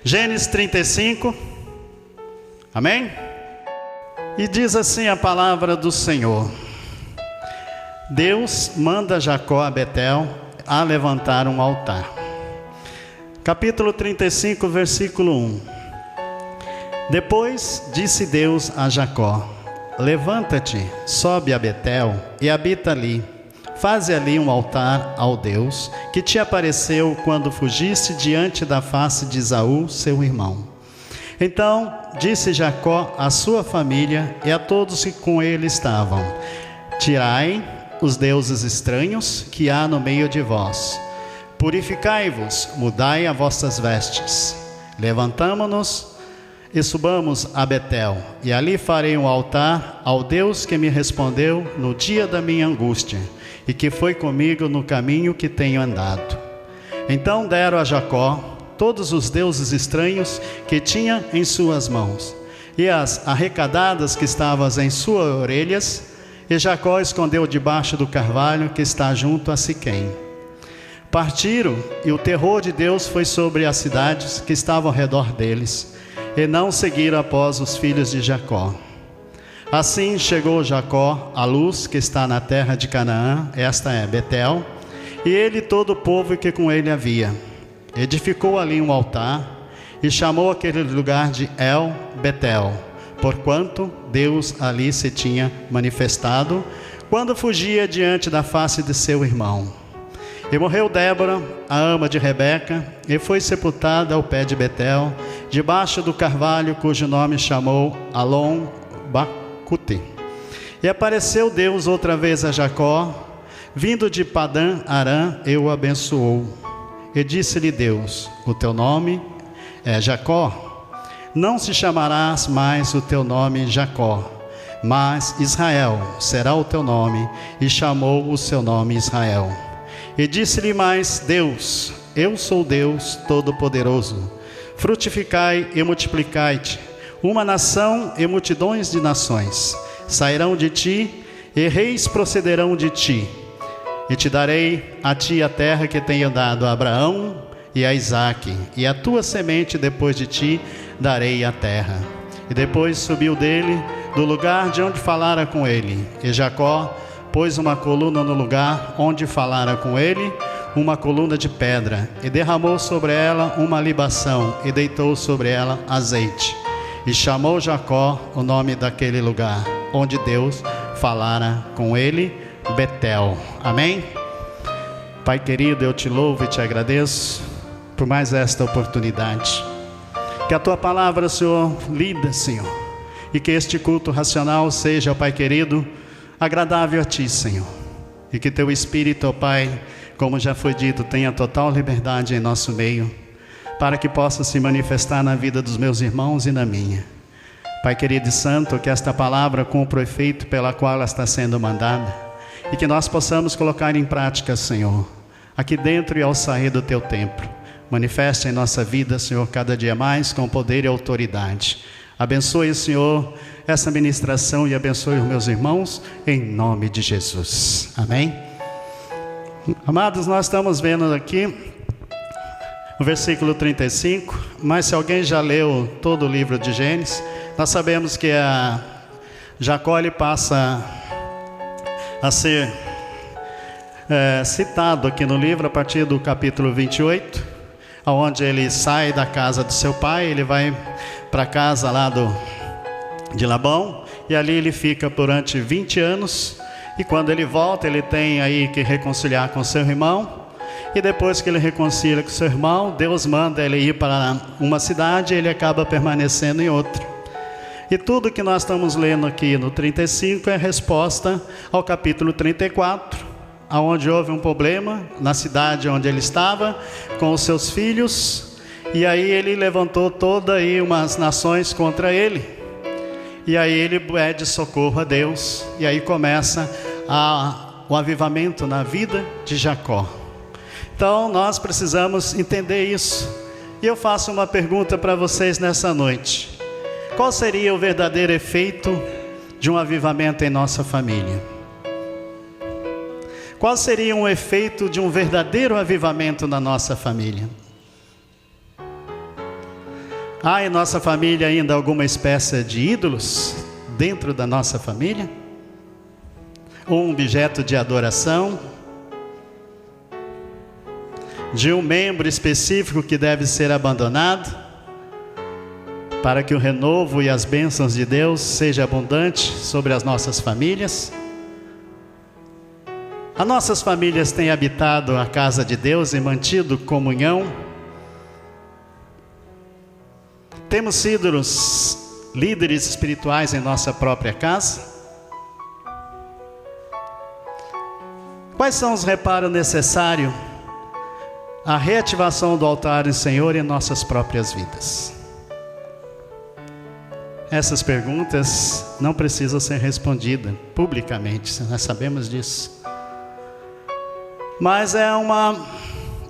Gênesis 35, amém? E diz assim a palavra do Senhor: Deus manda Jacó a Betel a levantar um altar. Capítulo 35, versículo 1. Depois disse Deus a Jacó: levanta-te, sobe a Betel e habita ali. Faze ali um altar ao Deus que te apareceu quando fugiste diante da face de Esaú, seu irmão. Então disse Jacó à sua família e a todos que com ele estavam: tirai os deuses estranhos que há no meio de vós. Purificai-vos, mudai as vossas vestes. Levantamo-nos e subamos a Betel, e ali farei um altar ao Deus que me respondeu no dia da minha angústia, e que foi comigo no caminho que tenho andado. Então deram a Jacó todos os deuses estranhos que tinha em suas mãos, e as arrecadadas que estavam em suas orelhas, e Jacó escondeu debaixo do carvalho que está junto a Siquém. Partiram, e o terror de Deus foi sobre as cidades que estavam ao redor deles, e não seguiram após os filhos de Jacó. Assim chegou Jacó à luz que está na terra de Canaã, esta é Betel, e ele e todo o povo que com ele havia. Edificou ali um altar, e chamou aquele lugar de El Betel, porquanto Deus ali se tinha manifestado, quando fugia diante da face de seu irmão. E morreu Débora, a ama de Rebeca, e foi sepultada ao pé de Betel, debaixo do carvalho, cujo nome chamou Alon-Bacute. E apareceu Deus outra vez a Jacó, vindo de Padã Arã, e o abençoou. E disse-lhe Deus: o teu nome é Jacó, não se chamarás mais o teu nome Jacó, mas Israel será o teu nome, e chamou o seu nome Israel. E disse-lhe mais Deus: eu sou Deus Todo-Poderoso, frutificai e multiplicai-te, uma nação e multidões de nações sairão de ti, e reis procederão de ti. E te darei a ti a terra que tenho dado a Abraão e a Isaque, e a tua semente depois de ti darei a terra. E depois subiu dele do lugar de onde falara com ele, e Jacó pôs uma coluna no lugar onde falara com ele, uma coluna de pedra, e derramou sobre ela uma libação, e deitou sobre ela azeite. E chamou Jacó o nome daquele lugar, onde Deus falara com ele, Betel. Amém? Pai querido, eu te louvo e te agradeço por mais esta oportunidade. Que a tua palavra, Senhor, lida, Senhor, e que este culto racional seja, Pai querido, agradável a ti, Senhor, e que teu Espírito, ó Pai, como já foi dito, tenha total liberdade em nosso meio, para que possa se manifestar na vida dos meus irmãos e na minha. Pai querido e santo, que esta palavra cumpra o efeito pela qual ela está sendo mandada, e que nós possamos colocar em prática, Senhor, aqui dentro e ao sair do teu templo. Manifeste em nossa vida, Senhor, cada dia mais com poder e autoridade. Abençoe, Senhor, essa ministração, e abençoe os meus irmãos, em nome de Jesus. Amém? Amados, nós estamos vendo aqui o versículo 35, mas se alguém já leu todo o livro de Gênesis, nós sabemos que Jacó ele passa a ser citado aqui no livro a partir do capítulo 28, onde ele sai da casa do seu pai, ele vai para a casa lá de Labão, e ali ele fica durante 20 anos, e quando ele volta, ele tem aí que reconciliar com seu irmão, e depois que ele reconcilia com seu irmão, Deus manda ele ir para uma cidade, e ele acaba permanecendo em outra. E tudo que nós estamos lendo aqui no 35 é resposta ao capítulo 34, onde houve um problema na cidade onde ele estava, com os seus filhos, e aí ele levantou toda aí umas nações contra ele, e aí ele pede socorro a Deus, e aí começa o avivamento na vida de Jacó. Então nós precisamos entender isso, e eu faço uma pergunta para vocês nessa noite: qual seria o verdadeiro efeito de um avivamento em nossa família? Qual seria um efeito de um verdadeiro avivamento na nossa família? Há em nossa família ainda alguma espécie de ídolos dentro da nossa família? Ou um objeto de adoração? De um membro específico que deve ser abandonado? Para que o renovo e as bênçãos de Deus sejam abundantes sobre as nossas famílias? As nossas famílias têm habitado a casa de Deus e mantido comunhão? Temos sido líderes espirituais em nossa própria casa? Quais são os reparos necessários à reativação do altar do Senhor em nossas próprias vidas? Essas perguntas não precisam ser respondidas publicamente, nós sabemos disso. Mas é uma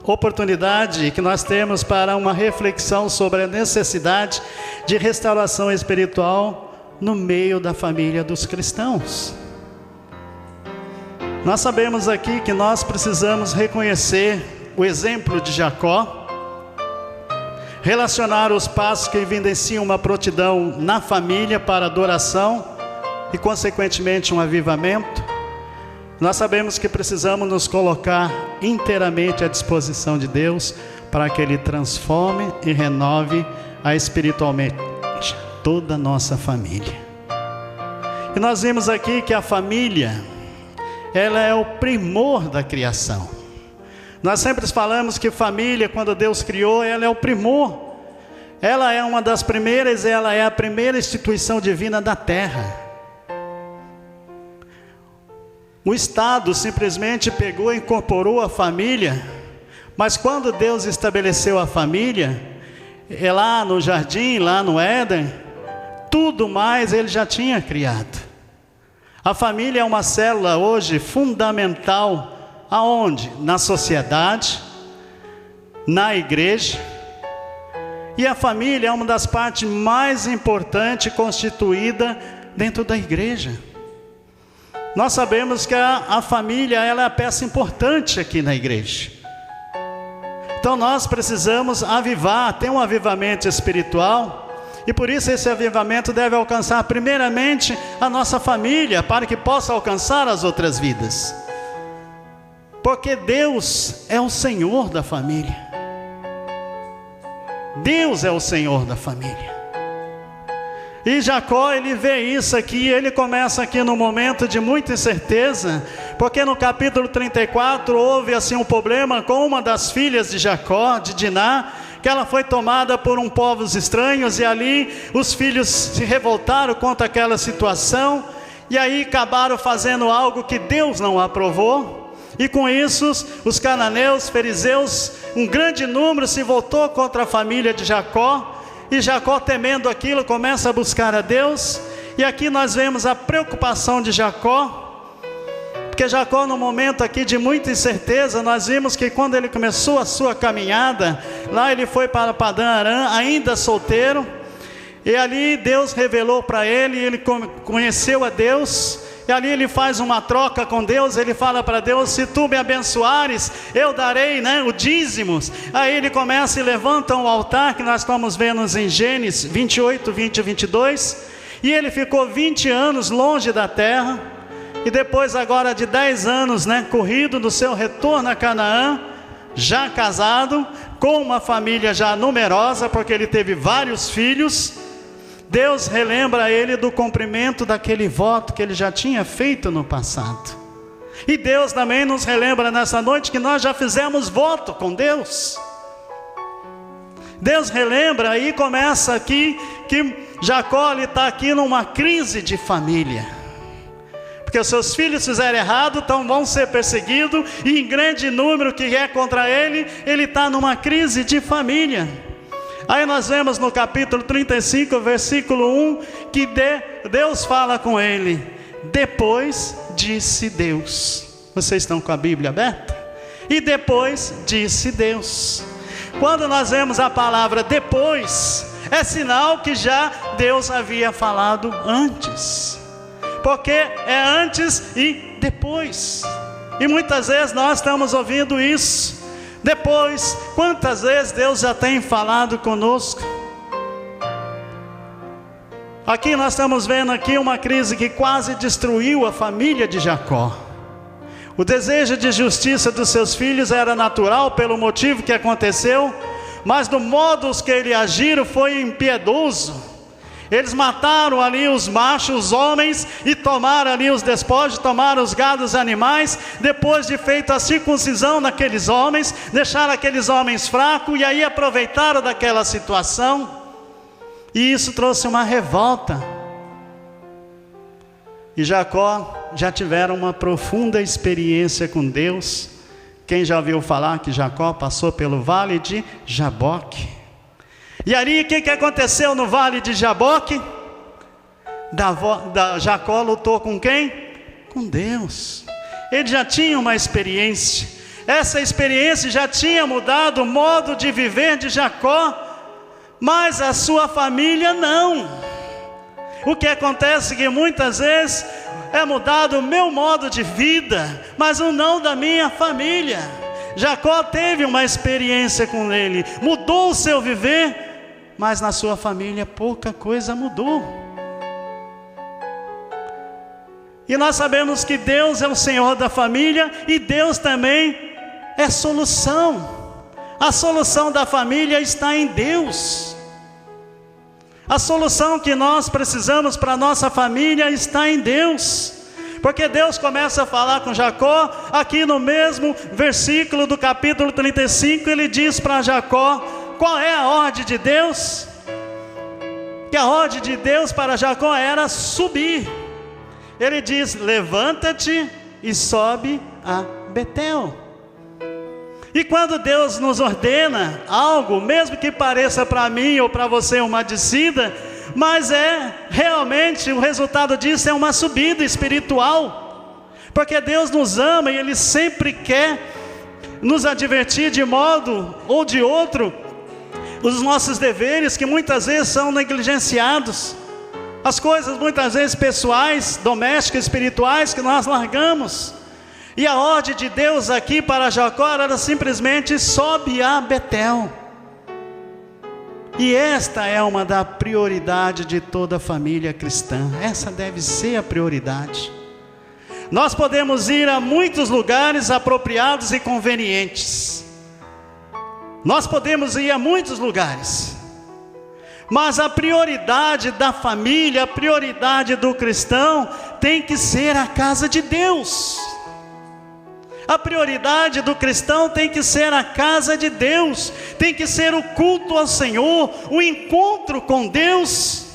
oportunidade que nós temos para uma reflexão sobre a necessidade de restauração espiritual no meio da família dos cristãos. Nós sabemos aqui que nós precisamos reconhecer o exemplo de Jacó, relacionar os passos que evidenciam uma prontidão na família para adoração e consequentemente um avivamento. Nós sabemos que precisamos nos colocar inteiramente à disposição de Deus para que Ele transforme e renove espiritualmente toda a nossa família. E nós vimos aqui que a família, ela é o primor da criação. Nós sempre falamos que família, quando Deus criou, ela é o primor. Ela é uma das primeiras, ela é a primeira instituição divina da terra. O Estado simplesmente pegou e incorporou a família, mas quando Deus estabeleceu a família, lá no jardim, lá no Éden, tudo mais Ele já tinha criado. A família é uma célula hoje fundamental, aonde? Na sociedade, na igreja, e a família é uma das partes mais importantes constituída dentro da igreja. Nós sabemos que a família, ela é a peça importante aqui na igreja. Então nós precisamos avivar, ter um avivamento espiritual, e por isso esse avivamento deve alcançar primeiramente a nossa família, para que possa alcançar as outras vidas. Porque Deus é o Senhor da família. Deus é o Senhor da família. E Jacó, ele vê isso aqui, ele começa aqui num momento de muita incerteza, porque no capítulo 34 houve assim um problema com uma das filhas de Jacó, de Diná, que ela foi tomada por povos estranhos, e ali os filhos se revoltaram contra aquela situação, e aí acabaram fazendo algo que Deus não aprovou, e com isso os cananeus, fariseus, um grande número se voltou contra a família de Jacó, e Jacó, temendo aquilo, começa a buscar a Deus. E aqui nós vemos a preocupação de Jacó, porque Jacó, no momento aqui de muita incerteza, nós vimos que quando ele começou a sua caminhada, lá ele foi para Padã Arã, ainda solteiro, e ali Deus revelou para ele, ele conheceu a Deus, e ali ele faz uma troca com Deus. Ele fala para Deus: se tu me abençoares, eu darei, o dízimos. Aí ele começa e levanta um altar, que nós estamos vendo em Gênesis 28, 20 e 22. E ele ficou 20 anos longe da terra, e depois agora de 10 anos, corrido do seu retorno a Canaã, já casado, com uma família já numerosa, porque ele teve vários filhos. Deus relembra ele do cumprimento daquele voto que ele já tinha feito no passado. E Deus também nos relembra nessa noite que nós já fizemos voto com Deus. Deus relembra, e começa aqui que Jacó está aqui numa crise de família, porque os seus filhos fizeram errado, então vão ser perseguidos, e em grande número que é contra ele está numa crise de família. Aí nós vemos no capítulo 35, versículo 1, que Deus fala com ele. Depois disse Deus. Vocês estão com a Bíblia aberta? E depois disse Deus. Quando nós vemos a palavra depois, é sinal que já Deus havia falado antes. Porque é antes e depois. E muitas vezes nós estamos ouvindo isso. Depois, quantas vezes Deus já tem falado conosco? Aqui nós estamos vendo aqui uma crise que quase destruiu a família de Jacó. O desejo de justiça dos seus filhos era natural pelo motivo que aconteceu, mas do modo que eles agiram foi impiedoso. Eles mataram ali os machos, os homens, e tomaram ali os despojos, tomaram os gados animais, depois de feita a circuncisão naqueles homens, deixaram aqueles homens fracos, e aí aproveitaram daquela situação, e isso trouxe uma revolta. E Jacó já tiveram uma profunda experiência com Deus. Quem já ouviu falar que Jacó passou pelo vale de Jaboque? E ali o que aconteceu no vale de Jaboque? Jacó lutou com quem? Com Deus. Ele já tinha uma experiência. Essa experiência já tinha mudado o modo de viver de Jacó, mas a sua família não. O que acontece é que muitas vezes é mudado o meu modo de vida, mas o não da minha família. Jacó teve uma experiência com ele, mudou o seu viver, mas na sua família pouca coisa mudou. E nós sabemos que Deus é o Senhor da família, e Deus também é solução. A solução da família está em Deus. A solução que nós precisamos para a nossa família está em Deus. Porque Deus começa a falar com Jacó, aqui no mesmo versículo do capítulo 35, ele diz para Jacó, qual é a ordem de Deus? Que a ordem de Deus para Jacó era subir. Ele diz, levanta-te e sobe a Betel. E quando Deus nos ordena algo, mesmo que pareça para mim ou para você uma descida, mas realmente o resultado disso é uma subida espiritual, porque Deus nos ama e Ele sempre quer nos advertir de modo ou de outro, os nossos deveres que muitas vezes são negligenciados, as coisas muitas vezes pessoais, domésticas, espirituais que nós largamos. E a ordem de Deus aqui para Jacó era simplesmente sobe a Betel. E esta é uma da prioridade de toda a família cristã. Essa deve ser a prioridade. Nós podemos ir a muitos lugares apropriados e convenientes. Nós podemos ir a muitos lugares. Mas a prioridade da família, a prioridade do cristão tem que ser a casa de Deus. A prioridade do cristão tem que ser a casa de Deus, tem que ser o culto ao Senhor, o encontro com Deus.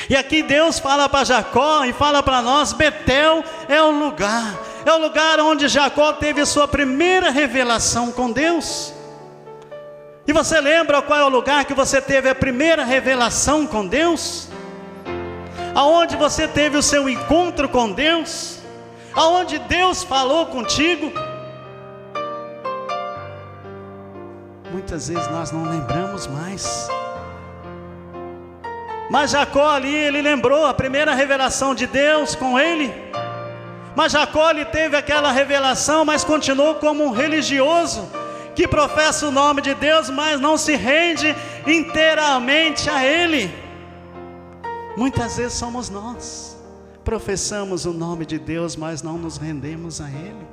E aqui Deus fala para Jacó e fala para nós, Betel é o lugar onde Jacó teve a sua primeira revelação com Deus. E você lembra qual é o lugar que você teve a primeira revelação com Deus? Aonde você teve o seu encontro com Deus? Aonde Deus falou contigo? Muitas vezes nós não lembramos mais. Mas Jacó ali, ele lembrou a primeira revelação de Deus com ele. Mas Jacó, ele teve aquela revelação, mas continuou como um religioso, que professa o nome de Deus, mas não se rende inteiramente a Ele. Muitas vezes somos nós. Professamos o nome de Deus, mas não nos rendemos a Ele.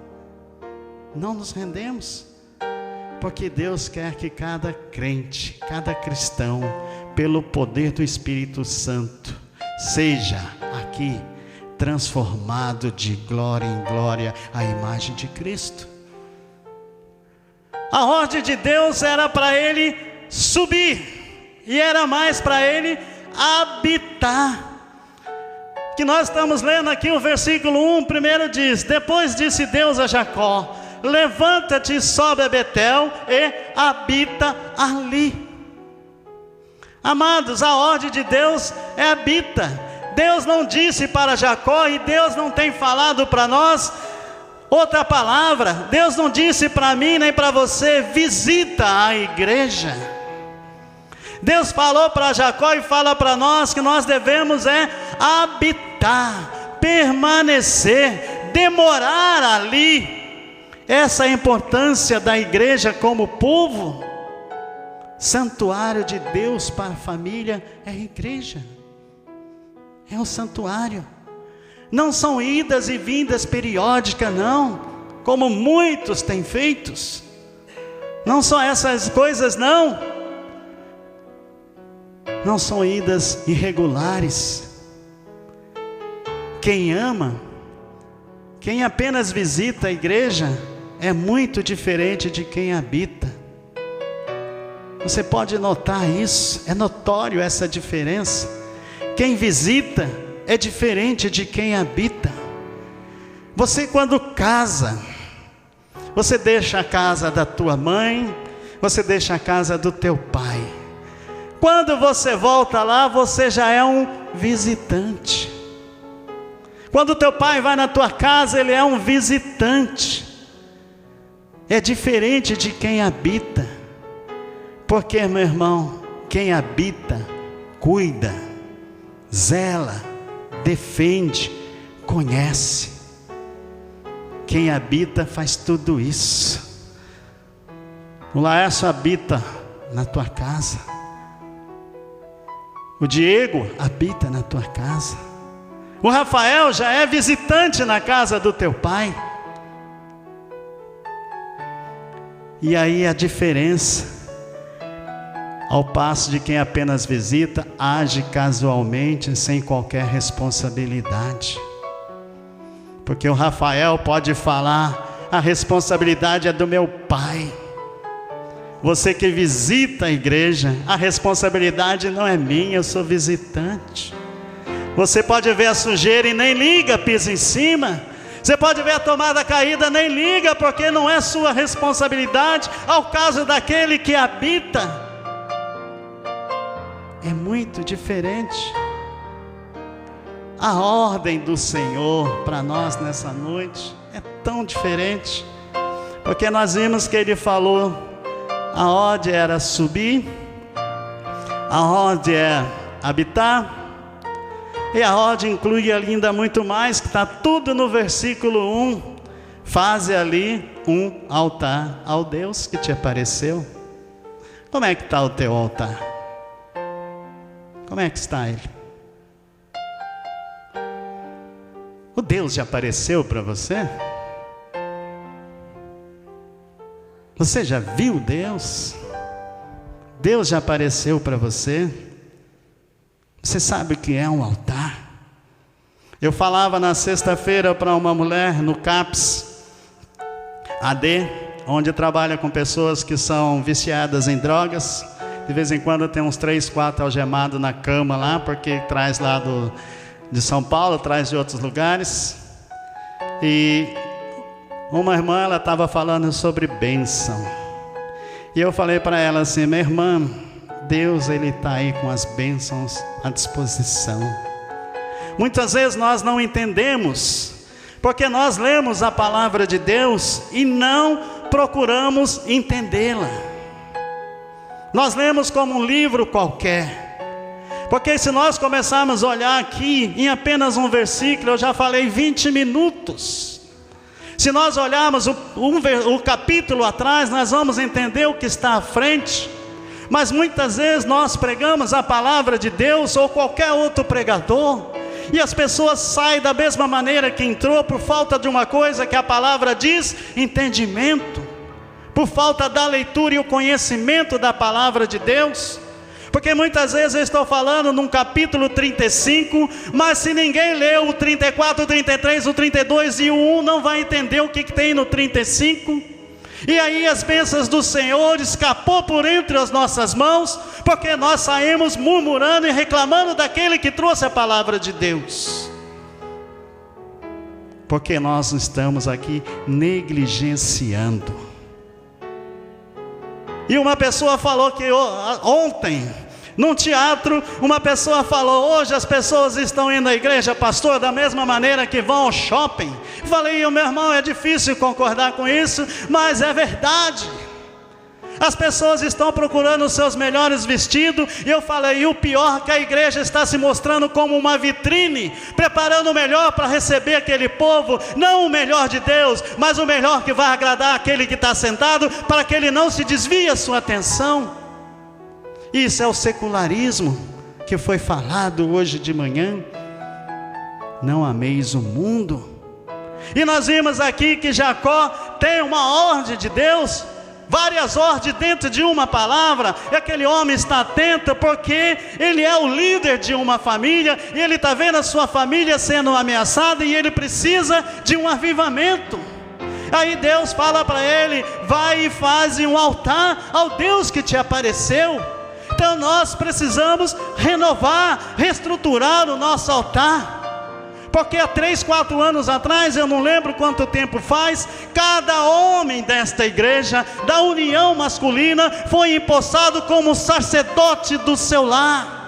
Não nos rendemos. Porque Deus quer que cada crente, cada cristão, pelo poder do Espírito Santo, seja aqui transformado de glória em glória à imagem de Cristo. A ordem de Deus era para ele subir, e era mais para ele habitar. Que nós estamos lendo aqui o versículo 1, primeiro diz, depois disse Deus a Jacó, levanta-te e sobe a Betel e habita ali. Amados, a ordem de Deus é habita. Deus não disse para Jacó, e Deus não tem falado para nós outra palavra. Deus não disse para mim nem para você, visita a igreja. Deus falou para Jacó e fala para nós que nós devemos habitar, permanecer, demorar ali. Essa é a importância da igreja como povo. Santuário de Deus para a família é a igreja. é o santuário. Não são idas e vindas periódicas, não, como muitos têm feito. Não são essas coisas, não. Não são idas irregulares. Quem ama, quem apenas visita a igreja, é muito diferente de quem habita. Você pode notar isso, é notório essa diferença. Quem visita é diferente de quem habita. Você, quando casa, você deixa a casa da tua mãe, você deixa a casa do teu pai. Quando você volta lá, você já é um visitante. Quando o teu pai vai na tua casa, ele é um visitante. É diferente de quem habita. Porque, meu irmão, quem habita, cuida, zela, defende, conhece. Quem habita faz tudo isso. O Laércio habita na tua casa. O Diego habita na tua casa. O Rafael já é visitante na casa do teu pai. E aí a diferença, ao passo de quem apenas visita, age casualmente, sem qualquer responsabilidade. Porque o Rafael pode falar, a responsabilidade é do meu pai. Você que visita a igreja, a responsabilidade não é minha, eu sou visitante. Você pode ver a sujeira e nem liga, pisa em cima. Você pode ver a tomada caída, nem liga, porque não é sua responsabilidade. Ao caso daquele que habita, é muito diferente. A ordem do Senhor para nós nessa noite é tão diferente, porque nós vimos que Ele falou, a ordem era subir, a ordem é habitar, e a ordem inclui ainda muito mais, que está tudo no versículo 1, faze ali um altar ao Deus que te apareceu. Como é que está o teu altar? Como é que está ele? O Deus já apareceu para você? Você já viu Deus? Deus já apareceu para você? Você sabe o que é um altar? Eu falava na sexta-feira para uma mulher no CAPS AD, onde trabalha com pessoas que são viciadas em drogas. De vez em quando tem uns 3, 4 algemados na cama lá, porque traz lá de São Paulo, traz de outros lugares. E uma irmã, ela estava falando sobre bênção. E eu falei para ela assim, minha irmã, Deus, Ele está aí com as bênçãos à disposição. Muitas vezes nós não entendemos, porque nós lemos a palavra de Deus e não procuramos entendê-la. Nós lemos como um livro qualquer, porque se nós começarmos a olhar aqui em apenas um versículo, eu já falei 20 minutos. Se nós olharmos o capítulo atrás, nós vamos entender o que está à frente. Mas muitas vezes nós pregamos a palavra de Deus ou qualquer outro pregador, e as pessoas saem da mesma maneira que entrou, por falta de uma coisa que a palavra diz, entendimento, por falta da leitura e o conhecimento da palavra de Deus. Porque muitas vezes eu estou falando num capítulo 35, mas se ninguém leu o 34, o 33, o 32 e o 1, não vai entender o que tem no 35. E aí as bênçãos do Senhor escapou por entre as nossas mãos, porque nós saímos murmurando e reclamando daquele que trouxe a palavra de Deus. Porque nós estamos aqui negligenciando. E uma pessoa falou que ontem, num teatro, uma pessoa falou, hoje as pessoas estão indo à igreja, pastor, da mesma maneira que vão ao shopping. Falei, meu irmão, é difícil concordar com isso, mas é verdade. As pessoas estão procurando os seus melhores vestidos, e eu falei, e o pior, que a igreja está se mostrando como uma vitrine, preparando o melhor para receber aquele povo, não o melhor de Deus, mas o melhor que vai agradar aquele que está sentado, para que ele não se desvie a sua atenção. Isso é o secularismo que foi falado hoje de manhã. não ameis o mundo. E nós vimos aqui que Jacó tem uma ordem de Deus, várias ordens dentro de uma palavra. E aquele homem está atento porque ele é o líder de uma família, e ele está vendo a sua família sendo ameaçada, e ele precisa de um avivamento. Aí Deus fala para ele: vai e faz um altar ao Deus que te apareceu. Então nós precisamos renovar, reestruturar o nosso altar. Porque há 3, 4 anos atrás, eu não lembro quanto tempo faz, cada homem desta igreja, da união masculina, foi empossado como sacerdote do seu lar.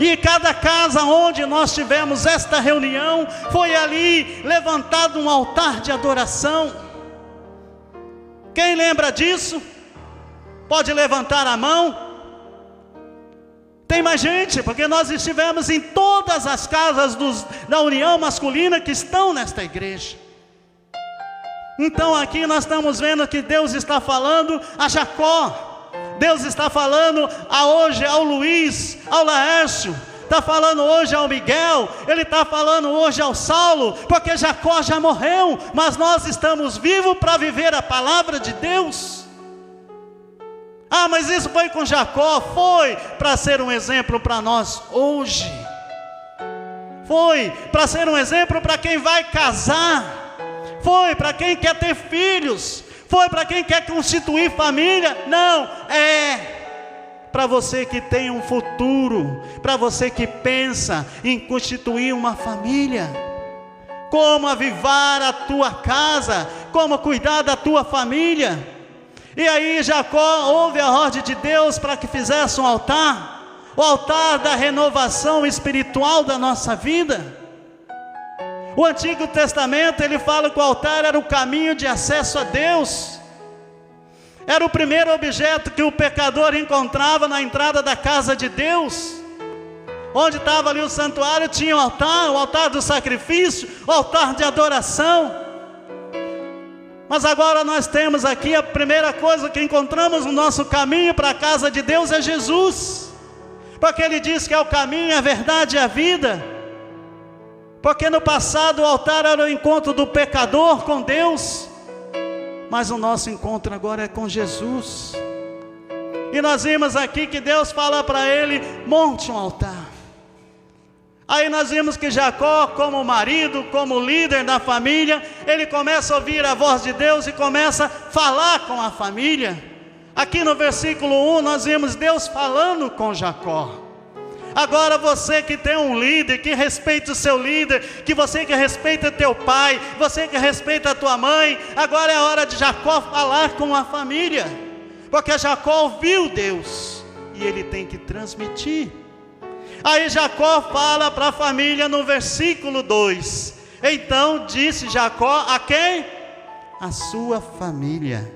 E cada casa onde nós tivemos esta reunião, foi ali levantado um altar de adoração. Quem lembra disso? Pode levantar a mão. Tem mais gente, porque nós estivemos em todas as casas da união masculina que estão nesta igreja. Então aqui nós estamos vendo que Deus está falando a Jacó, Deus está falando hoje ao Luiz, ao Laércio, está falando hoje ao Miguel, Ele está falando hoje ao Saulo, porque Jacó já morreu, mas nós estamos vivos para viver a palavra de Deus. Ah, mas isso foi com Jacó? Foi para ser um exemplo para nós hoje. Foi para ser um exemplo para quem vai casar. Foi para quem quer ter filhos. Foi para quem quer constituir família. Não, é para você que tem um futuro, para você que pensa em constituir uma família. Como avivar a tua casa, como cuidar da tua família. E aí Jacó ouve a ordem de Deus para que fizesse um altar, o altar da renovação espiritual da nossa vida. O Antigo Testamento, ele fala que o altar era o caminho de acesso a Deus. Era o primeiro objeto que o pecador encontrava na entrada da casa de Deus. Onde estava ali o santuário, tinha o altar do sacrifício, o altar de adoração. Mas agora nós temos aqui a primeira coisa que encontramos no nosso caminho para a casa de Deus é Jesus. Porque Ele diz que é o caminho, a verdade e a vida. Porque no passado o altar era o encontro do pecador com Deus, mas o nosso encontro agora é com Jesus. E nós vimos aqui que Deus fala para ele: monte um altar. Aí nós vimos que Jacó, como marido, como líder da família, ele começa a ouvir a voz de Deus e começa a falar com a família. Aqui no versículo 1 nós vimos Deus falando com Jacó. Agora você que tem um líder, que respeita o seu líder, que você que respeita teu pai, você que respeita a tua mãe, agora é hora de Jacó falar com a família. Porque Jacó ouviu Deus e ele tem que transmitir. Aí Jacó fala para a família no versículo 2: então disse Jacó a quem? A sua família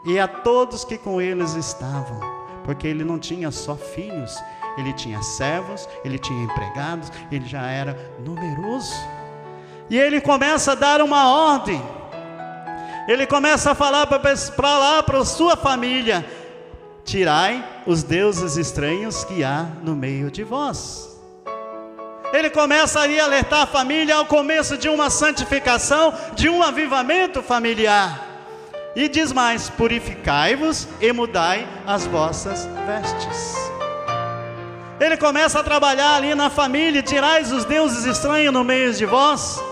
e a todos que com eles estavam, porque ele não tinha só filhos, ele tinha servos, ele tinha empregados, ele já era numeroso. E ele começa a dar uma ordem, ele começa a falar para a sua família: tirai os deuses estranhos que há no meio de vós. Ele começa a alertar a família ao começo de uma santificação, de um avivamento familiar. E diz mais: purificai-vos e mudai as vossas vestes. Ele começa a trabalhar ali na família: tirais os deuses estranhos no meio de vós.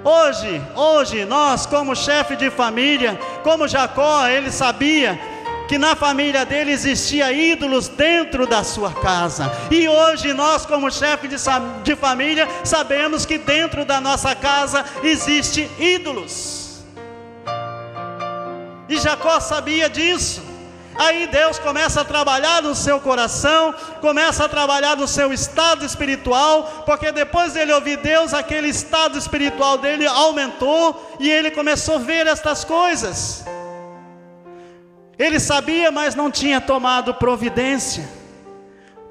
Hoje nós, como chefe de família, como Jacó, ele sabia que na família dele existia ídolos dentro da sua casa. E hoje nós, como chefe de família, sabemos que dentro da nossa casa existe ídolos. E Jacó sabia disso. Aí Deus começa a trabalhar no seu coração, começa a trabalhar no seu estado espiritual, porque depois dele ouvir Deus, aquele estado espiritual dele aumentou, e ele começou a ver estas coisas. Ele sabia, mas não tinha tomado providência.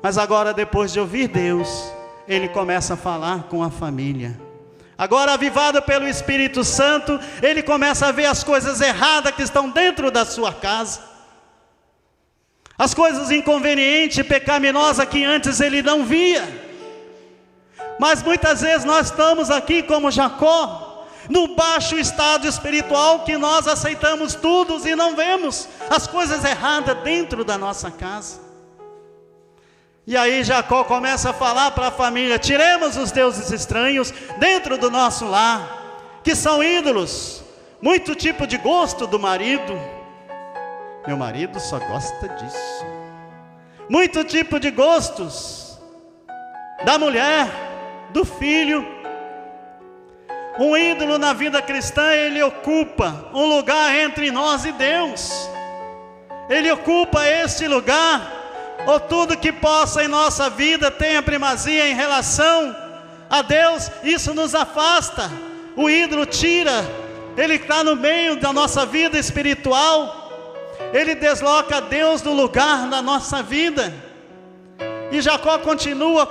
Mas agora, depois de ouvir Deus, ele começa a falar com a família. Agora, avivado pelo Espírito Santo, ele começa a ver as coisas erradas que estão dentro da sua casa, as coisas inconvenientes e pecaminosas que antes ele não via. Mas muitas vezes nós estamos aqui como Jacó, no baixo estado espiritual, que nós aceitamos tudo e não vemos as coisas erradas dentro da nossa casa. E aí Jacó começa a falar para a família: tiremos os deuses estranhos dentro do nosso lar, que são ídolos, muito tipo de gosto do marido. Meu marido só gosta disso. Muito tipo de gostos da mulher, do filho. Um ídolo na vida cristã, ele ocupa um lugar entre nós e Deus. Ele ocupa este lugar, ou tudo que possa em nossa vida tenha primazia em relação a Deus, isso nos afasta. O ídolo tira, ele está no meio da nossa vida espiritual, ele desloca Deus do lugar da nossa vida. E Jacó continua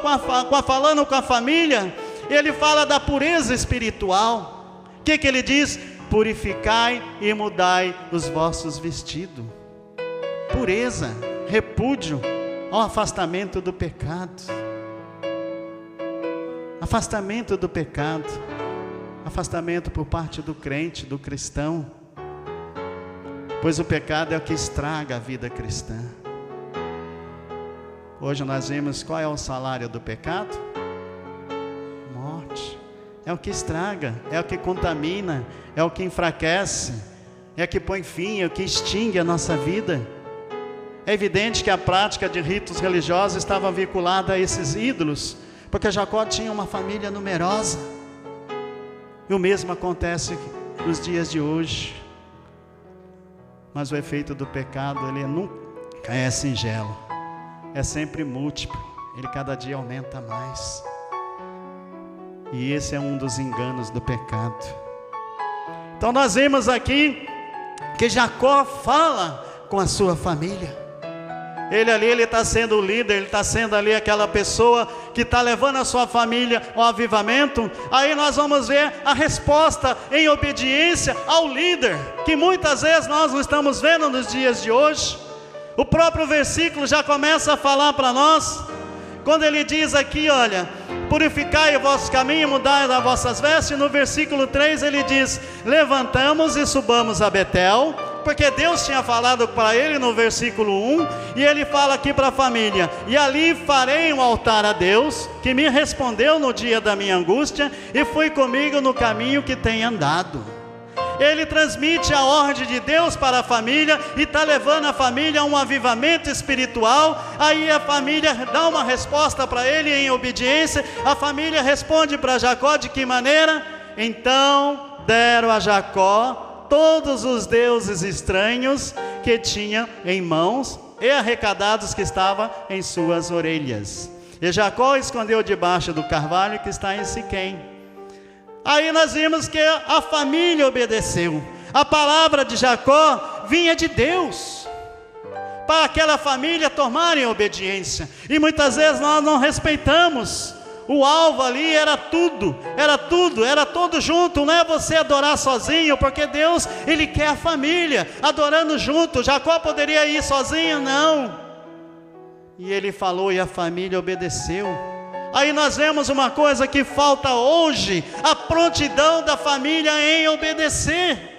falando com a família. Ele fala da pureza espiritual. O que ele diz? Purificai e mudai os vossos vestidos. Pureza, repúdio ao afastamento do pecado. Afastamento do pecado. Afastamento por parte do crente, do cristão. Pois o pecado é o que estraga a vida cristã. Hoje nós vimos qual é o salário do pecado? Morte. É o que estraga, é o que contamina, é o que enfraquece, é o que põe fim, é o que extingue a nossa vida. É evidente que a prática de ritos religiosos estava vinculada a esses ídolos, porque Jacó tinha uma família numerosa. E o mesmo acontece nos dias de hoje. Mas o efeito do pecado, ele nunca é singelo, é sempre múltiplo, ele cada dia aumenta mais. E esse é um dos enganos do pecado. Então nós vemos aqui que Jacó fala com a sua família. Ele está sendo o líder, ele está sendo ali aquela pessoa que está levando a sua família ao avivamento. Aí nós vamos ver a resposta em obediência ao líder, que muitas vezes nós não estamos vendo nos dias de hoje. O próprio versículo já começa a falar para nós, quando ele diz aqui, olha: purificai o vosso caminho, mudai as vossas vestes. No versículo 3 ele diz: levantamos e subamos a Betel, porque Deus tinha falado para ele no versículo 1, e ele fala aqui para a família: e ali farei um altar a Deus, que me respondeu no dia da minha angústia, e foi comigo no caminho que tem andado. Ele transmite a ordem de Deus para a família, e está levando a família a um avivamento espiritual. Aí a família dá uma resposta para ele em obediência. A família responde para Jacó de que maneira? Então deram a Jacó todos os deuses estranhos que tinha em mãos, e arrecadados que estavam em suas orelhas. E Jacó escondeu debaixo do carvalho que está em Siquém. Aí nós vimos que a família obedeceu. A palavra de Jacó vinha de Deus, para aquela família tomarem obediência. E muitas vezes nós não respeitamos. O alvo ali era tudo, era todo junto. Não é você adorar sozinho, porque Deus, Ele quer a família adorando junto. Jacó poderia ir sozinho? Não. E ele falou e a família obedeceu. Aí nós vemos uma coisa que falta hoje: a prontidão da família em obedecer.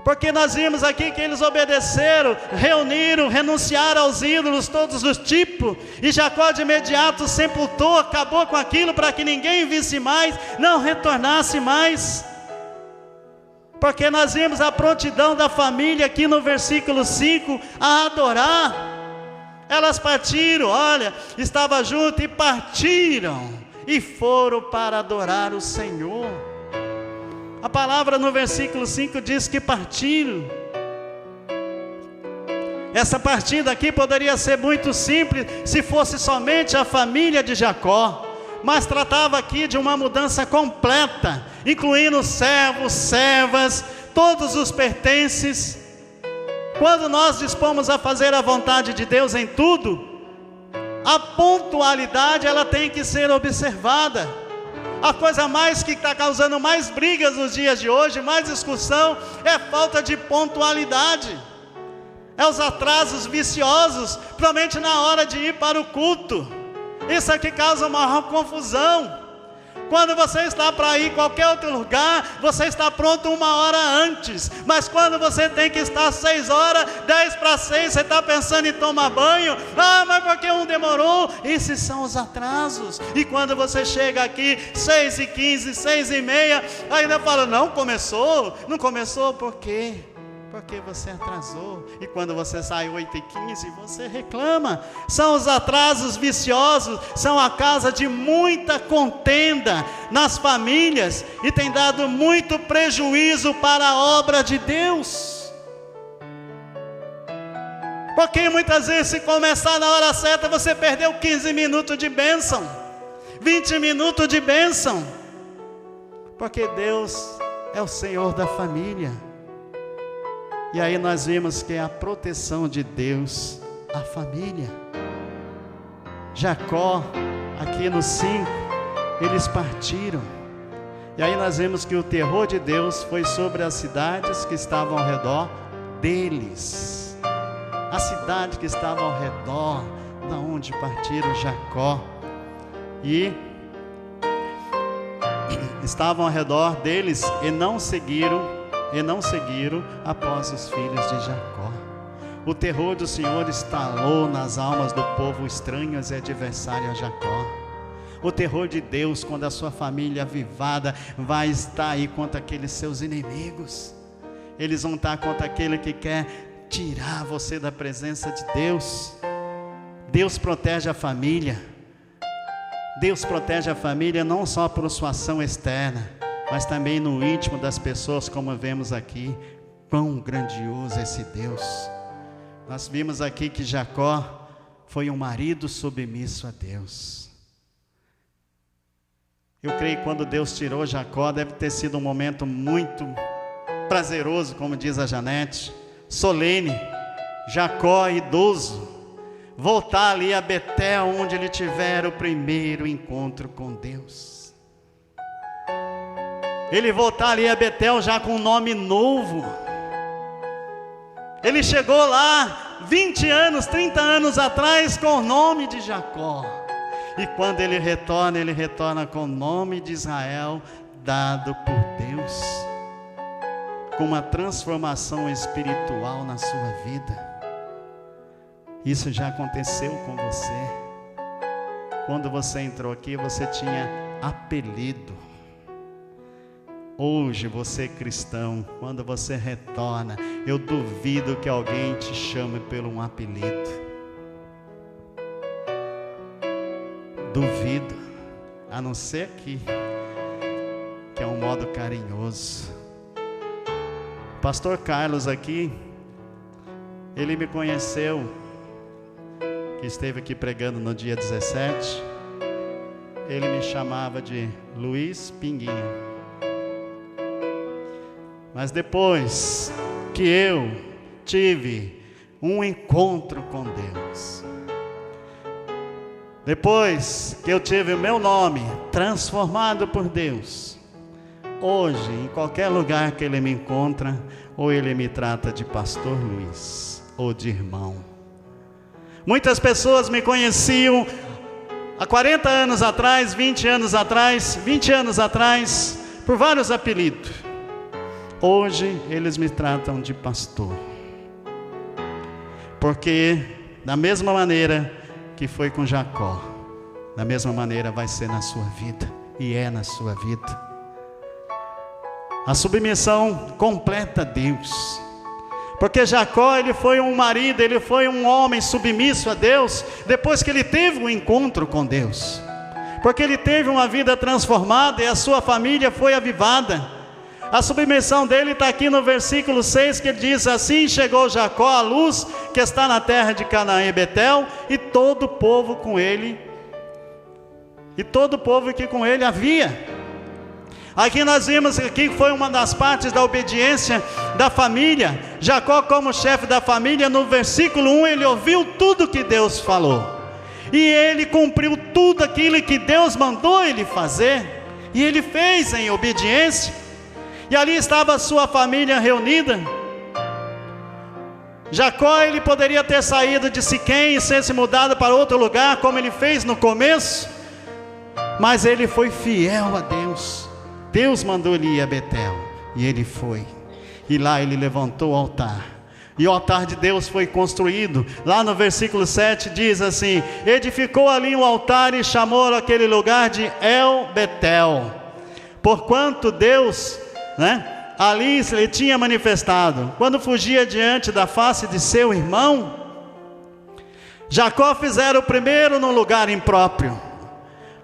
Porque nós vimos aqui que eles obedeceram, reuniram, renunciaram aos ídolos todos os tipos, e Jacó de imediato sepultou, acabou com aquilo para que ninguém visse mais, não retornasse mais. Porque nós vimos a prontidão da família aqui no versículo 5, a adorar. Elas partiram, olha, estava junto e partiram, e foram para adorar o Senhor. A palavra no versículo 5 diz que partiram. Essa partida aqui poderia ser muito simples, se fosse somente a família de Jacó, mas tratava aqui de uma mudança completa, incluindo servos, servas, todos os pertences. Quando nós dispomos a fazer a vontade de Deus em tudo, a pontualidade ela tem que ser observada. A coisa mais que está causando mais brigas nos dias de hoje, mais discussão, é falta de pontualidade. É os atrasos viciosos, principalmente na hora de ir para o culto. Isso aqui causa uma confusão. Quando você está para ir em qualquer outro lugar, você está pronto 1 hora antes. Mas quando você tem que estar 6 horas, 10 para 6, você está pensando em tomar banho. Ah, mas por que um demorou? Esses são os atrasos. E quando você chega aqui 6h15, 6h30, ainda fala, não começou. Não começou por quê? Porque você atrasou. E quando você sai 8h15, você reclama. São os atrasos viciosos, são a causa de muita contenda nas famílias, e tem dado muito prejuízo para a obra de Deus. Porque muitas vezes, se começar na hora certa, você perdeu 15 minutos de bênção, 20 minutos de bênção. Porque Deus é o Senhor da família. E aí nós vimos que é a proteção de Deus, a família. Jacó, aqui no 5, eles partiram. E aí nós vimos que o terror de Deus foi sobre as cidades que estavam ao redor deles. A cidade que estava ao redor, da onde partiram Jacó. E estavam ao redor deles e não seguiram após os filhos de Jacó. O terror do Senhor estalou nas almas do povo estranho e adversário a Jacó. O terror de Deus, quando a sua família avivada vai estar aí contra aqueles seus inimigos. Eles vão estar contra aquele que quer tirar você da presença de Deus. Deus protege a família. Deus protege a família não só por sua ação externa, mas também no íntimo das pessoas, como vemos aqui. Quão grandioso é esse Deus. Nós vimos aqui que Jacó foi um marido submisso a Deus. Eu creio que quando Deus tirou Jacó, deve ter sido um momento muito prazeroso, como diz a Janete, solene. Jacó, idoso, voltar ali a Betel, onde ele tiver o primeiro encontro com Deus. Ele voltar ali a Betel já com um nome novo. Ele chegou lá 20 anos, 30 anos atrás com o nome de Jacó. E quando ele retorna com o nome de Israel dado por Deus, com uma transformação espiritual na sua vida. Isso já aconteceu com você. Quando você entrou aqui, você tinha apelido. Hoje você é cristão, quando você retorna, eu duvido que alguém te chame por um apelido. Duvido, a não ser que é um modo carinhoso. Pastor Carlos aqui, ele me conheceu, que esteve aqui pregando no dia 17, ele me chamava de Luiz Pinguinho. Mas depois que eu tive um encontro com Deus, depois que eu tive o meu nome transformado por Deus, hoje, em qualquer lugar que Ele me encontra, ou Ele me trata de Pastor Luiz, ou de irmão. Muitas pessoas me conheciam há 40 anos atrás, 20 anos atrás, por vários apelidos. Hoje eles me tratam de pastor, porque da mesma maneira que foi com Jacó, da mesma maneira vai ser na sua vida, e é na sua vida. A submissão completa a Deus, porque Jacó, ele foi um marido, ele foi um homem submisso a Deus, depois que ele teve um encontro com Deus, porque ele teve uma vida transformada e a sua família foi avivada. A submissão dele está aqui no versículo 6, que ele diz assim: chegou Jacó à luz que está na terra de Canaã e Betel, e todo o povo com ele, e todo o povo que com ele havia. Aqui nós vimos que foi uma das partes da obediência da família. Jacó, como chefe da família, no versículo 1, ele ouviu tudo que Deus falou, e ele cumpriu tudo aquilo que Deus mandou ele fazer, e ele fez em obediência. E ali estava a sua família reunida. Jacó, ele poderia ter saído de Siquém e ser se mudado para outro lugar, como ele fez no começo, mas ele foi fiel a Deus. Deus mandou ele ir a Betel, e ele foi, e lá ele levantou o altar, e o altar de Deus foi construído. Lá no versículo 7 diz assim: edificou ali um altar e chamou aquele lugar de El Betel, porquanto Deus, ali ele tinha manifestado, quando fugia diante da face de seu irmão. Jacó fizera o primeiro num lugar impróprio,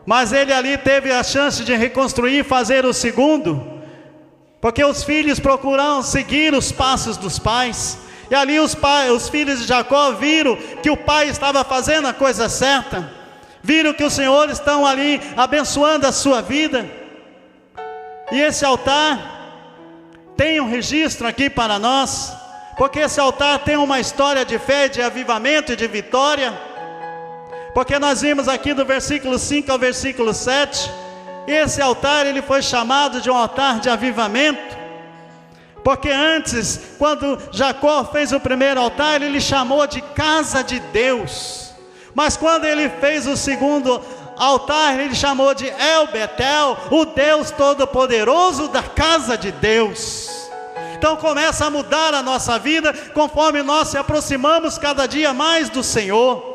mas ele ali teve a chance de reconstruir e fazer o segundo, porque os filhos procuram seguir os passos dos pais, e ali os filhos de Jacó viram que o pai estava fazendo a coisa certa, viram que o Senhor estão ali abençoando a sua vida, e esse altar tem um registro aqui para nós, porque esse altar tem uma história de fé, de avivamento e de vitória, porque nós vimos aqui do versículo 5 ao versículo 7, esse altar ele foi chamado de um altar de avivamento, porque antes, quando Jacó fez o primeiro altar, ele chamou de casa de Deus, mas quando ele fez o segundo altar, ele chamou de El Betel, o Deus Todo-Poderoso da casa de Deus. Então começa a mudar a nossa vida, conforme nós se aproximamos cada dia mais do Senhor.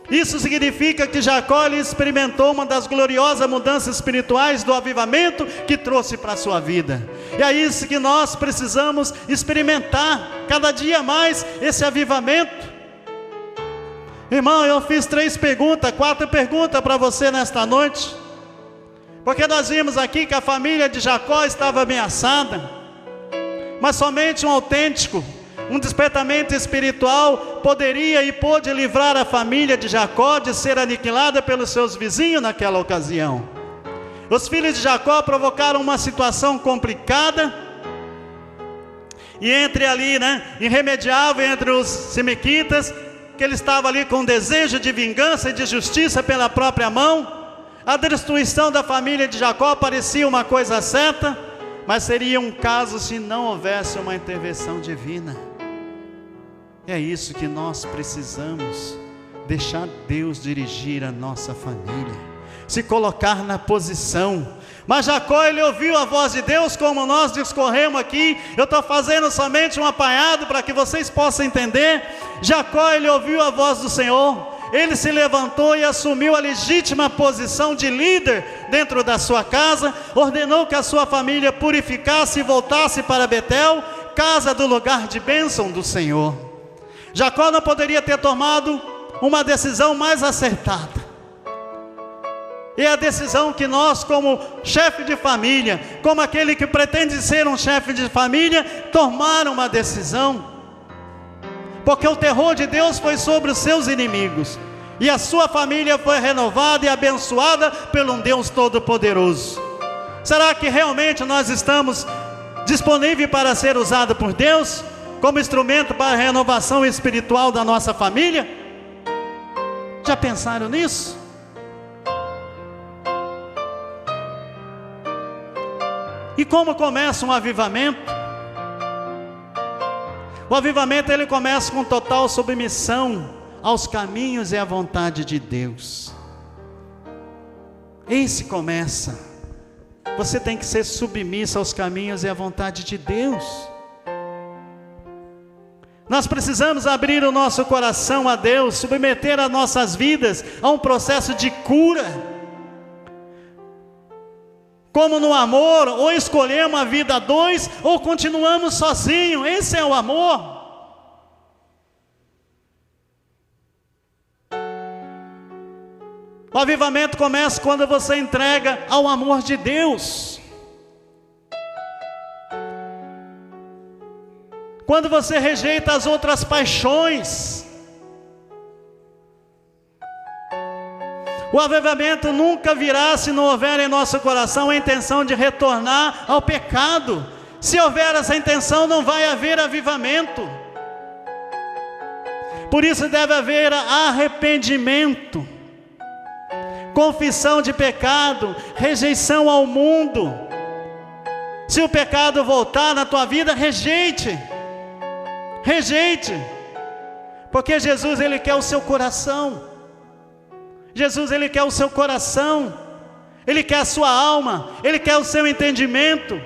Isso significa que Jacó ele experimentou uma das gloriosas mudanças espirituais do avivamento que trouxe para a sua vida, e é isso que nós precisamos experimentar, cada dia mais esse avivamento. Irmão, eu fiz 4 perguntas para você nesta noite, porque nós vimos aqui que a família de Jacó estava ameaçada, mas somente um autêntico, um despertamento espiritual poderia e pôde livrar a família de Jacó de ser aniquilada pelos seus vizinhos naquela ocasião. Os filhos de Jacó provocaram uma situação complicada, e entre ali, irremediável entre os simequitas, que ele estava ali com desejo de vingança e de justiça pela própria mão. A destruição da família de Jacó parecia uma coisa certa, mas seria um caso se não houvesse uma intervenção divina. É isso que nós precisamos, deixar Deus dirigir a nossa família, se colocar na posição. Mas Jacó, ele ouviu a voz de Deus, como nós discorremos aqui. Eu estou fazendo somente um apanhado para que vocês possam entender. Jacó, ele ouviu a voz do Senhor, ele se levantou e assumiu a legítima posição de líder dentro da sua casa, ordenou que a sua família purificasse e voltasse para Betel, casa do lugar de bênção do Senhor. Jacó não poderia ter tomado uma decisão mais acertada, e a decisão que nós, como chefe de família, como aquele que pretende ser um chefe de família, tomar uma decisão, porque o terror de Deus foi sobre os seus inimigos, e a sua família foi renovada e abençoada pelo um Deus Todo-Poderoso. Será que realmente nós estamos disponíveis para ser usados por Deus, como instrumento para a renovação espiritual da nossa família? Já pensaram nisso? E como começa um avivamento? O avivamento ele começa com total submissão aos caminhos e à vontade de Deus. Esse começa. Você tem que ser submissa aos caminhos e à vontade de Deus. Nós precisamos abrir o nosso coração a Deus, submeter as nossas vidas a um processo de cura. Como no amor, ou escolhemos a vida a dois, ou continuamos sozinhos. Esse é o amor. O avivamento começa quando você entrega ao amor de Deus. Quando você rejeita as outras paixões. O avivamento nunca virá se não houver em nosso coração a intenção de retornar ao pecado. Se houver essa intenção, não vai haver avivamento. Por isso deve haver arrependimento, confissão de pecado, rejeição ao mundo. Se o pecado voltar na tua vida, rejeite. Rejeite, porque Jesus, Ele quer o seu coração. Jesus, Ele quer o seu coração, Ele quer a sua alma, Ele quer o seu entendimento.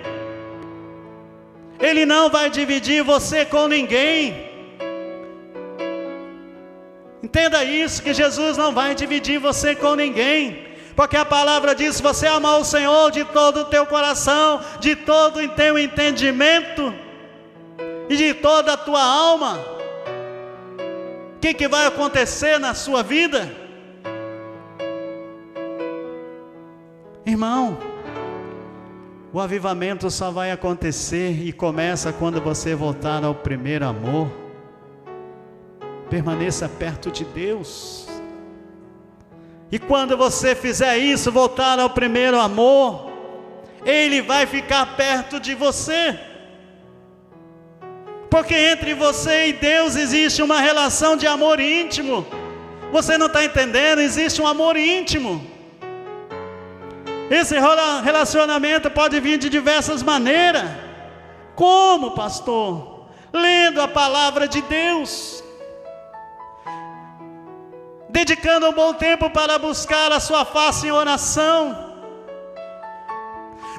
Ele não vai dividir você com ninguém. Entenda isso, que Jesus não vai dividir você com ninguém, porque a palavra diz: se você amar o Senhor de todo o teu coração, de todo o teu entendimento e de toda a tua alma, o que vai acontecer na sua vida? Irmão, o avivamento só vai acontecer e começa quando você voltar ao primeiro amor. Permaneça perto de Deus. E quando você fizer isso, voltar ao primeiro amor, Ele vai ficar perto de você. Porque entre você e Deus existe uma relação de amor íntimo. Você não está entendendo? Existe um amor íntimo. Esse relacionamento pode vir de diversas maneiras. Como, pastor? Lendo a palavra de Deus, dedicando um bom tempo para buscar a sua face em oração.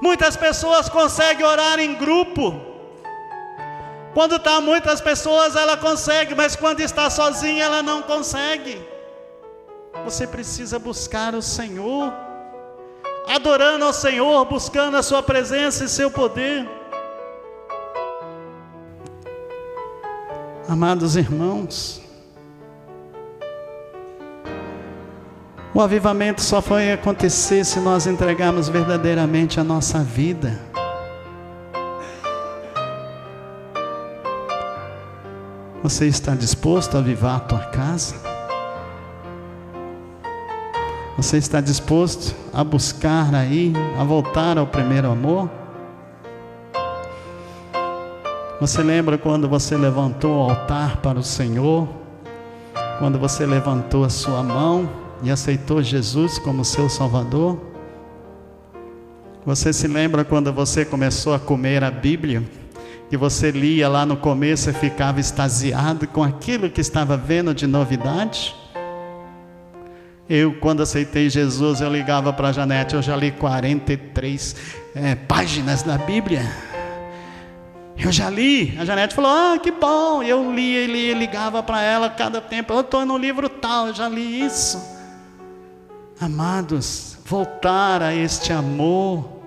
Muitas pessoas conseguem orar em grupo. Quando está muitas pessoas ela consegue, mas quando está sozinha ela não consegue. Você precisa buscar o Senhor, adorando ao Senhor, buscando a sua presença e seu poder. Amados irmãos, o avivamento só vai acontecer se nós entregarmos verdadeiramente a nossa vida. Você está disposto a avivar a tua casa? Você está disposto a buscar aí, a voltar ao primeiro amor? Você lembra quando você levantou o altar para o Senhor? Quando você levantou a sua mão e aceitou Jesus como seu Salvador? Você se lembra quando você começou a comer a Bíblia? Que você lia lá no começo e ficava extasiado com aquilo que estava vendo de novidade? Eu, quando aceitei Jesus, eu ligava para a Janete: eu já li 43 páginas da Bíblia. Eu já li. A Janete falou: ah, que bom. Eu lia e lia, ligava para ela cada tempo: eu estou no livro tal, eu já li isso. Amados, voltar a este amor,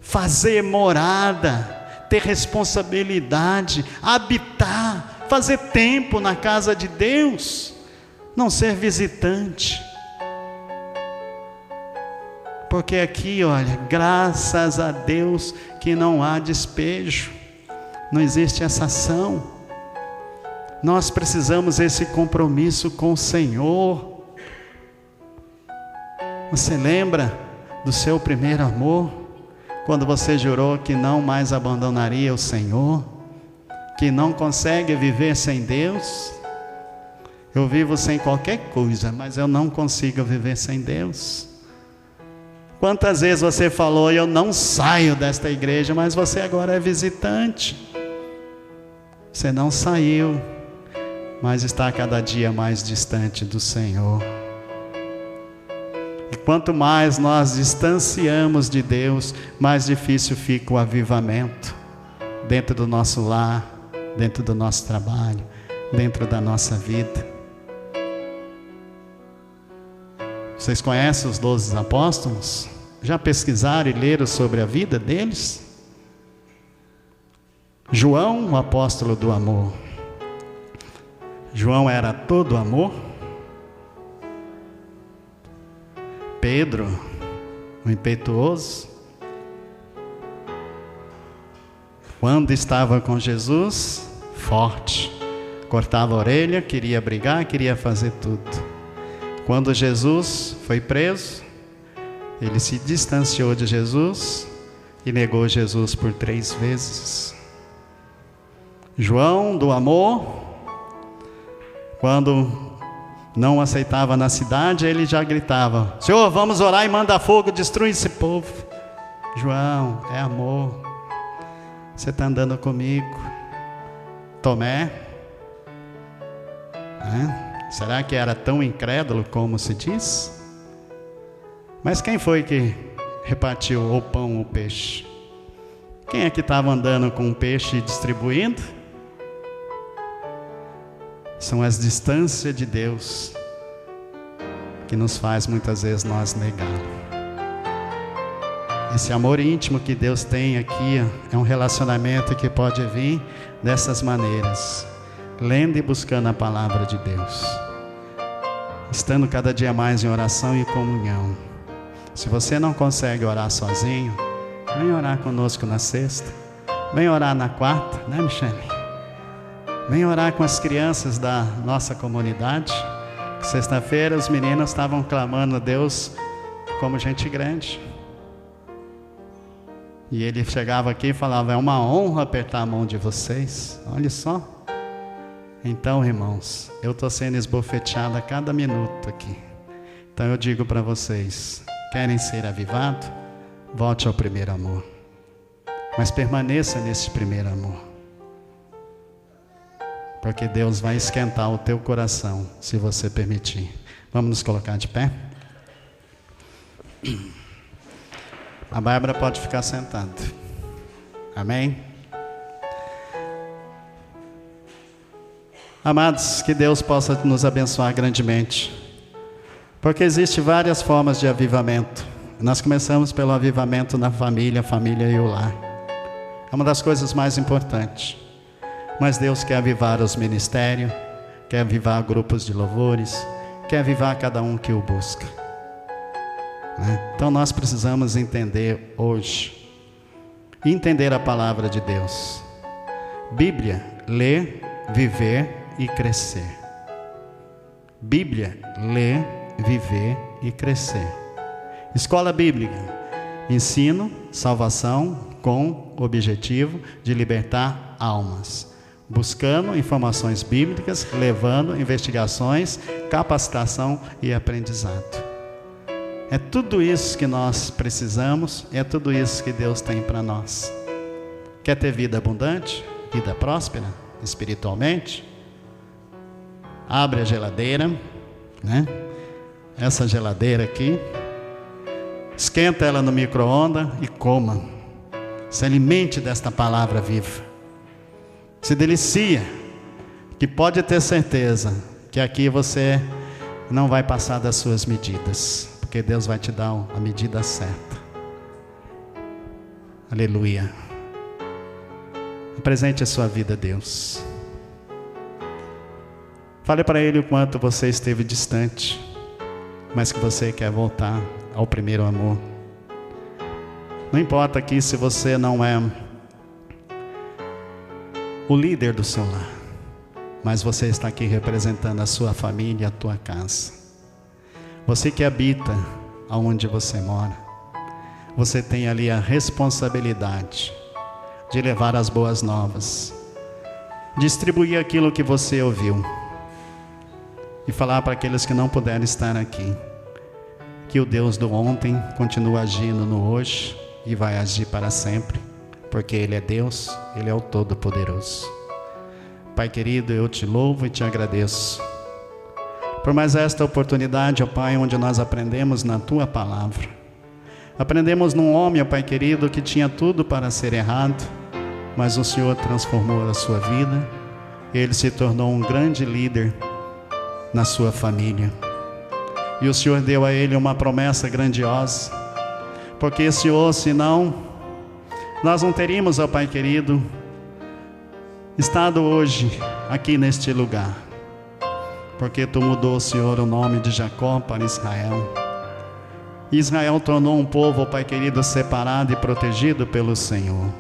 fazer morada, ter responsabilidade, habitar, fazer tempo na casa de Deus, não ser visitante. Porque aqui, olha, graças a Deus que não há despejo, não existe essa ação. Nós precisamos desse compromisso com o Senhor. Você lembra do seu primeiro amor? Quando você jurou que não mais abandonaria o Senhor, que não consegue viver sem Deus? Eu vivo sem qualquer coisa, mas eu não consigo viver sem Deus. Quantas vezes você falou: eu não saio desta igreja, mas você agora é visitante. Você não saiu, mas está cada dia mais distante do Senhor. E quanto mais nós distanciamos de Deus, mais difícil fica o avivamento dentro do nosso lar, dentro do nosso trabalho, dentro da nossa vida. Vocês conhecem os 12 apóstolos? Já pesquisaram e leram sobre a vida deles? João, o apóstolo do amor. João era todo amor. Pedro, o impetuoso. Quando estava com Jesus, forte. Cortava a orelha, queria brigar, queria fazer tudo. Quando Jesus foi preso, ele se distanciou de Jesus e negou Jesus por 3 vezes. João, do amor, quando não aceitava na cidade, ele já gritava: Senhor, vamos orar e manda fogo, destrui esse povo. João, é amor. Você está andando comigo. Tomé, Será que era tão incrédulo como se diz? Mas quem foi que repartiu o pão ou o peixe? Quem é que estava andando com o peixe e distribuindo? São as distâncias de Deus que nos faz muitas vezes nós negá-lo. Esse amor íntimo que Deus tem aqui é um relacionamento que pode vir dessas maneiras, lendo e buscando a palavra de Deus, estando cada dia mais em oração e comunhão. Se você não consegue orar sozinho, vem orar conosco na sexta, vem orar na quarta, né, Michele? Vem orar com as crianças da nossa comunidade. Sexta-feira os meninos estavam clamando a Deus como gente grande. E ele chegava aqui e falava: é uma honra apertar a mão de vocês. Olha só. Então, irmãos, eu estou sendo esbofeteado a cada minuto aqui. Então eu digo para vocês: querem ser avivados? Volte ao primeiro amor. Mas permaneça nesse primeiro amor. Porque Deus vai esquentar o teu coração, se você permitir. Vamos nos colocar de pé? A Bárbara pode ficar sentada. Amém? Amados, que Deus possa nos abençoar grandemente. Porque existem várias formas de avivamento. Nós começamos pelo avivamento na família, a família e o lar. É uma das coisas mais importantes. Mas Deus quer avivar os ministérios, quer avivar grupos de louvores, quer avivar cada um que o busca. Então nós precisamos entender hoje, entender a palavra de Deus. Bíblia, ler, viver e crescer. Bíblia, ler, viver e crescer. Escola bíblica, ensino, salvação com o objetivo de libertar almas. Buscando informações bíblicas, levando investigações, capacitação e aprendizado. É tudo isso que nós precisamos, é tudo isso que Deus tem para nós. Quer ter vida abundante, vida próspera, espiritualmente? Abre a geladeira, né? Essa geladeira aqui, esquenta ela no micro-ondas e coma. Se alimente desta palavra viva. Se delicia, que pode ter certeza que aqui você não vai passar das suas medidas, porque Deus vai te dar a medida certa. Aleluia. Apresente a sua vida a Deus. Fale para Ele o quanto você esteve distante, mas que você quer voltar ao primeiro amor. Não importa aqui se você não é o líder do seu lar, mas você está aqui representando a sua família e a tua casa. Você que habita aonde você mora, você tem ali a responsabilidade de levar as boas novas, distribuir aquilo que você ouviu e falar para aqueles que não puderam estar aqui, que o Deus do ontem continua agindo no hoje e vai agir para sempre, porque Ele é Deus, Ele é o Todo-Poderoso. Pai querido, eu te louvo e te agradeço por mais esta oportunidade, ó Pai, onde nós aprendemos na Tua Palavra. Aprendemos num homem, ó Pai querido, que tinha tudo para ser errado, mas o Senhor transformou a sua vida, e ele se tornou um grande líder na sua família. E o Senhor deu a ele uma promessa grandiosa, porque Senhor, senão nós não teríamos, ó Pai querido, estado hoje aqui neste lugar, porque Tu mudou, Senhor, o nome de Jacó para Israel. Israel tornou um povo, ó Pai querido, separado e protegido pelo Senhor.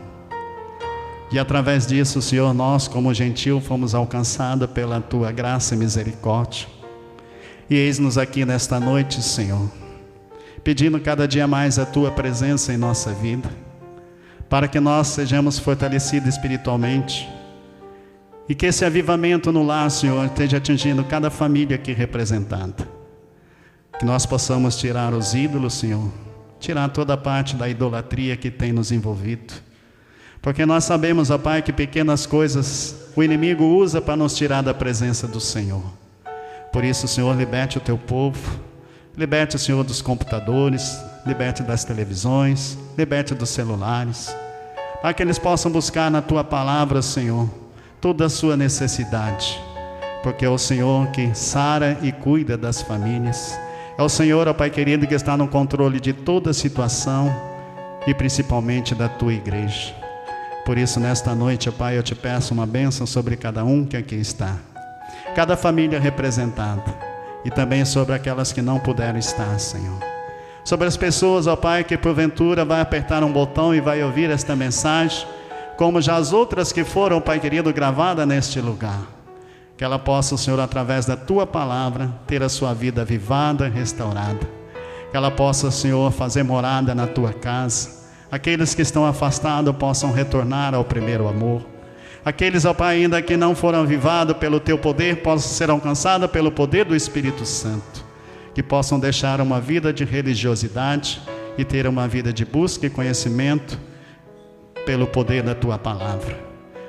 E através disso, Senhor, nós como gentil fomos alcançados pela Tua graça e misericórdia. E eis-nos aqui nesta noite, Senhor, pedindo cada dia mais a Tua presença em nossa vida, para que nós sejamos fortalecidos espiritualmente, e que esse avivamento no lar, Senhor, esteja atingindo cada família aqui representada. Que nós possamos tirar os ídolos, Senhor, tirar toda a parte da idolatria que tem nos envolvido. Porque nós sabemos, ó Pai, que pequenas coisas o inimigo usa para nos tirar da presença do Senhor. Por isso, Senhor, liberte o teu povo, liberte, Senhor, dos computadores, liberte das televisões, liberte dos celulares, para que eles possam buscar na tua palavra, Senhor, toda a sua necessidade, porque é o Senhor que sara e cuida das famílias. É o Senhor, ó Pai querido, que está no controle de toda a situação e principalmente da tua igreja. Por isso, nesta noite, ó Pai, eu te peço uma bênção sobre cada um que aqui está, cada família representada, e também sobre aquelas que não puderam estar, Senhor. Sobre as pessoas, ó Pai, que porventura vai apertar um botão e vai ouvir esta mensagem, como já as outras que foram, Pai querido, gravadas neste lugar. Que ela possa, Senhor, através da tua palavra, ter a sua vida avivada, restaurada. Que ela possa, Senhor, fazer morada na tua casa. Aqueles que estão afastados possam retornar ao primeiro amor. Aqueles, ó Pai, ainda que não foram avivados pelo teu poder, possam ser alcançados pelo poder do Espírito Santo. Que possam deixar uma vida de religiosidade e ter uma vida de busca e conhecimento pelo poder da tua palavra.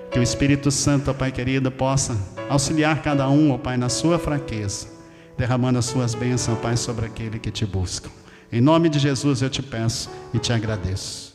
Que o Espírito Santo, ó Pai querido, possa auxiliar cada um, ó Pai, na sua fraqueza, derramando as suas bênçãos, ó Pai, sobre aquele que te busca. Em nome de Jesus eu te peço e te agradeço.